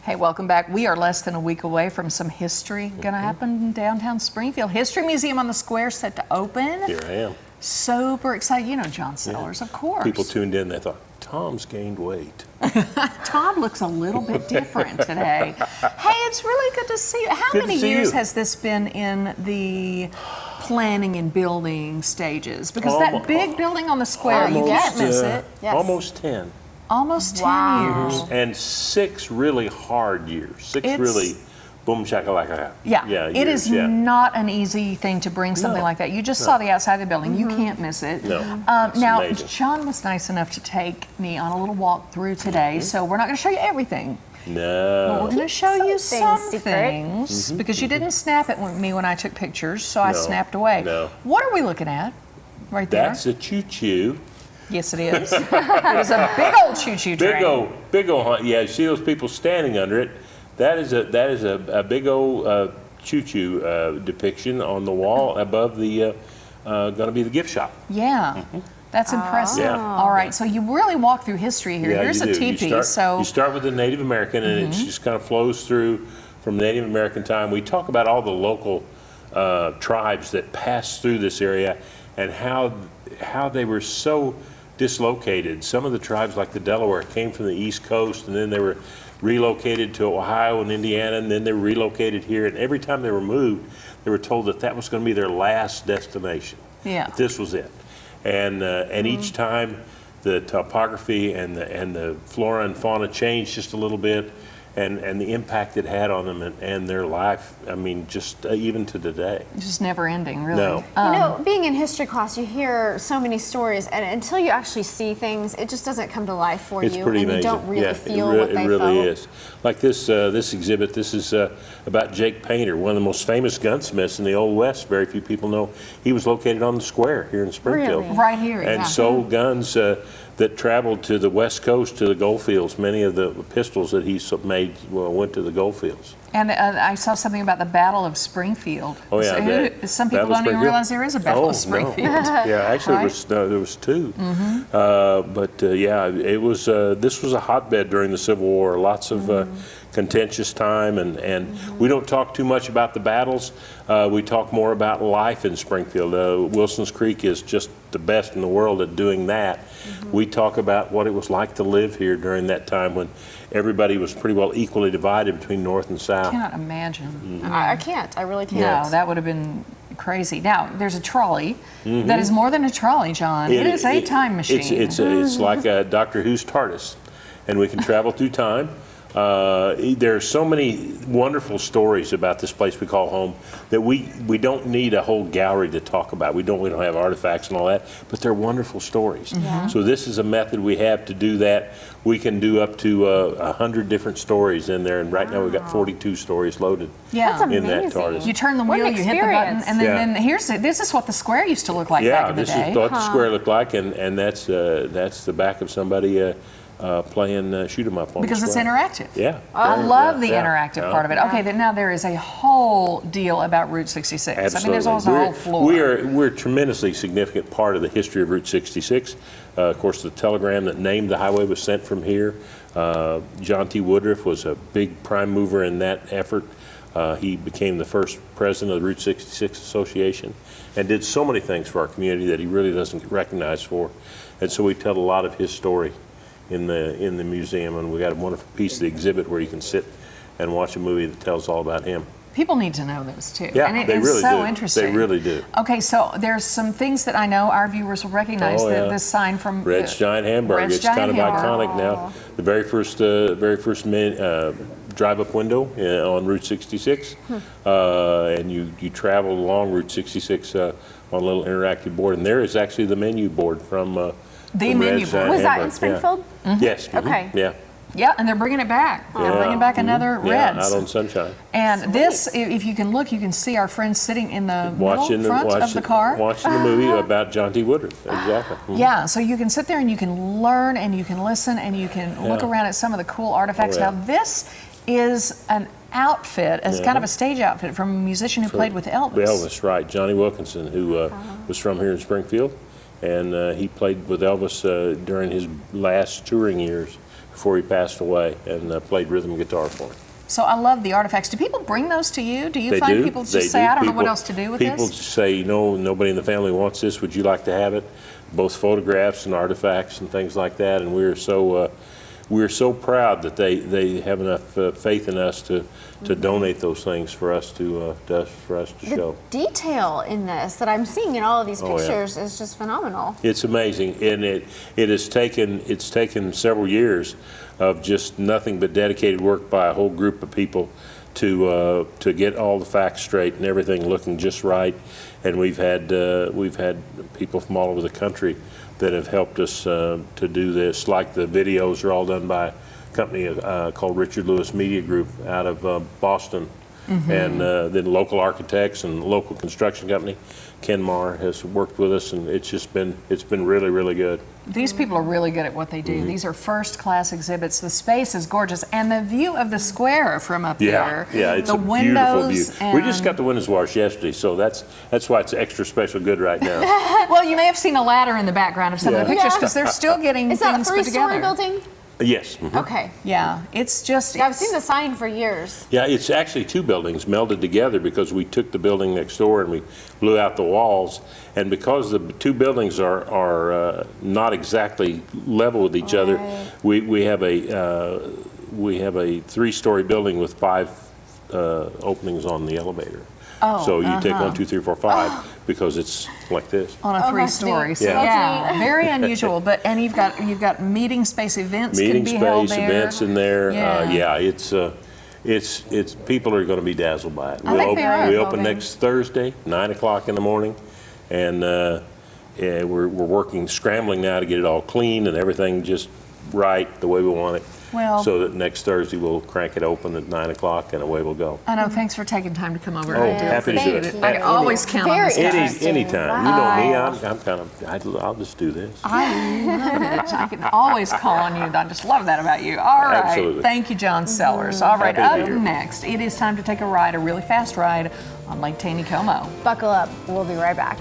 Hey, welcome back. We are less than a week away from some history going to happen in downtown Springfield. History Museum on the Square set to open. Here I am. Super excited. You know John Sellers, of course. People tuned in, they thought, Tom's gained weight. Tom looks a little bit different today. Hey, it's really good to see you. How many years has this been in the planning and building stages? Because that big building on the Square, you can't miss it. Yes. Almost 10. Almost 10 years. And 6 really hard years. 6 really boom shakalaka. Yeah, it is not an easy thing to bring something like that. You just saw the outside of the building. You can't miss it. No, now, amazing. John was nice enough to take me on a little walk through today, so we're not going to show you everything. No. But we're going to show you some things, because you didn't snap it with me when I took pictures, so I snapped away. No. What are we looking at right there? That's a choo-choo. Yes, it is. It is a big old choo-choo train. Big old, yeah, you see those people standing under it. That is a big old choo-choo depiction on the wall above the, going to be the gift shop. Yeah. That's impressive. Yeah. All right, so you really walk through history here. Yeah, Here's a teepee. You start with the Native American, and it just kind of flows through from Native American time. We talk about all the local tribes that passed through this area and how they were so dislocated. Some of the tribes, like the Delaware, came from the East Coast, and then they were relocated to Ohio and Indiana, and then they were relocated here. And every time they were moved, they were told that that was going to be their last destination. Yeah. That this was it. And each time the topography and the flora and fauna changed just a little bit, and the impact it had on them and their life, I mean, just even to today. Just never ending, really. No. You know, being in history class, you hear so many stories, and until you actually see things, it just doesn't come to life for you. It's pretty amazing. You don't really feel it what they really felt. is. Like this exhibit, this is about Jake Painter, one of the most famous gunsmiths in the Old West. Very few people know he was located on the Square here in Springfield. Really? Right here, and sold guns that traveled to the West Coast, to the gold fields. Many of the pistols that he made went to the gold fields. And I saw something about the Battle of Springfield. Oh yeah, some people don't even realize there is a Battle of Springfield. No. Yeah, actually, right? there was 2. Yeah, it was. This was a hotbed during the Civil War. Lots of contentious time, and we don't talk too much about the battles. We talk more about life in Springfield. Wilson's Creek is just the best in the world at doing that. We talk about what it was like to live here during that time when everybody was pretty well equally divided between North and South. I cannot imagine. I can't. I really can't. No, that would have been crazy. Now, there's a trolley that is more than a trolley, John. It is a time machine. It's like a Doctor Who's TARDIS, and we can travel through time. There are so many wonderful stories about this place we call home that we don't need a whole gallery to talk about. We don't have artifacts and all that, but they're wonderful stories. So this is a method we have to do that. We can do up to 100 different stories in there, and right now we've got 42 stories loaded in that TARDIS. You turn the wheel, you hit the button, and then this is what the Square used to look like back in the day. Yeah, this is what the Square looked like, and that's the back of somebody playing shoot 'em up on because the it's Square. interactive. Yeah, I love the interactive part of it. Okay, then now there is a whole deal about Route 66. Absolutely. I mean, there's also a whole floor. We're a tremendously significant part of the history of Route 66. Of course, the telegram that named the highway was sent from here. John T. Woodruff was a big prime mover in that effort. He became the first president of the Route 66 Association and did so many things for our community that he really doesn't get recognized for. And so we tell a lot of his story in the museum, and we got a wonderful piece of the exhibit where you can sit and watch a movie that tells all about him. People need to know this too. Yeah, and they really so do. interesting. They really do. Okay, so there's some things that I know our viewers will recognize. This sign from Red's Giant Hamburger. Red's it's Giant kind of Hamburger. iconic now. The very first drive-up window on Route 66, and you travel along Route 66 on a little interactive board, and there is actually the menu board from. The menu board. Was that in Springfield? Yeah. Yes. Okay. Yeah. Yeah, and they're bringing it back. They're bringing back another Red's. Out on Sunshine. And this, if you can look, you can see our friends sitting in the front of the car. Watching the movie about John T. Woodruff. Exactly. Yeah, so you can sit there and you can learn and you can listen and you can look around at some of the cool artifacts. Now, this is an outfit, as kind of a stage outfit from a musician who played with Elvis. Elvis, right. Johnny Wilkinson, who was from here in Springfield. And he played with Elvis during his last touring years. before he passed away, and played rhythm guitar for him. So I love the artifacts. Do people bring those to you? Do you They find do. people just They say, do. I don't know People- what else to do with People this? say, you know, nobody in the family wants this. Would you like to have it? Both photographs and artifacts and things like that. And we're so proud that they have enough faith in us to donate those things for us to show. The detail in this that I'm seeing in all of these Oh, yeah. pictures is just phenomenal. It's amazing, and it's taken several years of just nothing but dedicated work by a whole group of people to get all the facts straight and everything looking just right. And we've had people from all over the country that have helped us to do this. Like the videos are all done by a company called Richard Lewis Media Group out of Boston. And then local architects and local construction company, Ken Marr, has worked with us, and it's been really, really good. These people are really good at what they do. These are first-class exhibits. The space is gorgeous, and the view of the square from up here. Yeah, it's the a beautiful view. windows We just and- got the windows washed yesterday, so that's why it's extra special good right now. Well, you may have seen a ladder in the background of some of the Yeah. pictures because they're still getting Is that a things put together. three-story building? Yes. Okay. Yeah, it's just. Yeah, I've seen the sign for years. Yeah, it's actually two buildings melded together because we took the building next door and we blew out the walls. And because the two buildings are not exactly level with each other, we have a three-story building with 5 openings on the elevator. Oh, so you take 1, 2, 3, 4, 5 because it's like this. On a Oh, three-story, that's so neat. Yeah. That's neat. very unusual. But and you've got meeting space events Meeting can be held space, there. events in there. Yeah. It's people are going to be dazzled by it. I think they are. We open next Thursday, 9 o'clock in the morning, and we're working, scrambling now to get it all clean and everything just right the way we want it. Well- so that next Thursday we'll crank it open at 9 o'clock and away we'll go. I know. Thanks for taking time to come over. Oh, I do happy to do appreciate it. I can always count on Very this guy. interesting. Anytime. You know me, I'm kind of, I'll just do this. I love it. I can always call on you. I just love that about you. All right. Absolutely. Thank you, John Sellers. All right. Happy to Up be here. next, it is time to take a ride, a really fast ride on Lake Taneycomo. Buckle up. We'll be right back.